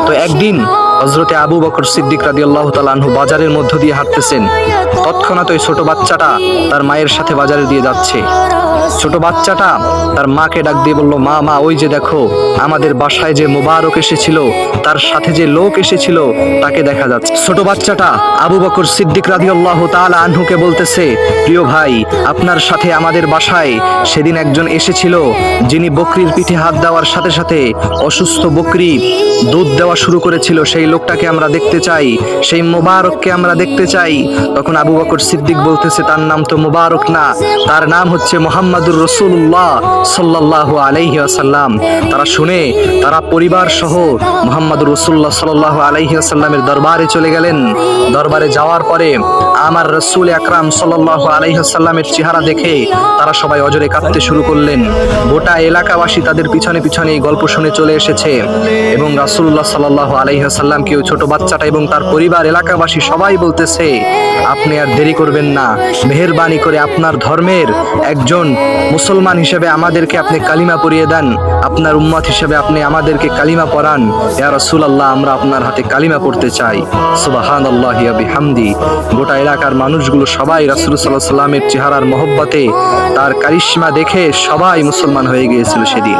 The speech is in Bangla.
তো একদিন হযরতে আবু বকর সিদ্দিক রাদিয়াল্লাহু তাআলা আনহু বাজারের মধ্য দিয়ে হাঁটতেছেন। তৎক্ষণাৎ ওই ছোট বাচ্চাটা তার মায়ের সাথে বাজারে দিয়ে যাচ্ছে। ছোট বাচ্চাটা তার মাকে ডাক দিয়ে বলল, মা মা, ওই যে দেখো আমাদের বাসায় যে মোবারক এসেছিল, তার সাথে যে লোক এসেছিল তাকে দেখা যাচ্ছে। ছোট বাচ্চাটা আবু বকর সিদ্দিক রাদিয়াল্লাহু তাআলা আনহুকে বলতেছে, প্রিয় ভাই, আপনার সাথে আমাদের বাসায় সেদিন একজন এসেছিল, যিনি বকরির পিঠে হাত দেওয়ার সাথে সাথে অসুস্থ বকরি দুধ দেওয়া শুরু করেছিল। সেই লোকটাকে আমরা দেখতে চাই, সেই মোবারককে আমরা দেখতে চাই। তখন আবু বকর সিদ্দিক বলতেছে, তার নাম তো মোবারক না, তার নাম হচ্ছে মুহাম্মাদুর রাসূলুল্লাহ সাল্লাল্লাহু আলাইহি ওয়াসাল্লাম। তারা শুনে তারা পরিবার সহ মুহাম্মাদুর রাসূলুল্লাহ সাল্লাল্লাহু আলাইহি ওয়াসাল্লামের দরবারে চলে গেলেন। দরবারে যাওয়ার পরে আমার রাসূল আকরাম সাল্লাল্লাহু আলাইহি ওয়াসাল্লামের চেহারা দেখে তারা সবাই অজরে কাঁদতে শুরু করলেন। গোটা এলাকাবাসী তাদের পিছনে পিছনে এই গল্প শুনে চলে এসেছে এবং রাসূলুল্লাহ সাল্লাল্লাহু আলাইহি ওয়াসাল্লামকে ওই ছোট বাচ্চাটা এবং তার পরিবার এলাকাবাসী সবাই বলতেছে, আপনি আর দেরি করবেন না, মেহেরবানি করে আপনার ধর্মের একজন মুসলমান হিসেবে আমাদেরকে আপনি কালিমা পড়িয়ে দেন, আপনার উম্মত হিসেবে আপনি আমাদেরকে কালিমা পড়ান। ইয়া রাসূলুল্লাহ, আমরা আপনার হাতে কালিমা পড়তে চাই। সুবহানাল্লাহি ওয়া বিহামদি। গোটা এলাকার মানুষগুলো সবাই রাসূল সাল্লাল্লাহু আলাইহি ওয়াসাল্লামের চেহারার মহব্বতে, তার কারিশমা দেখে সবাই মুসলমান হয়ে গিয়েছিল সেদিন।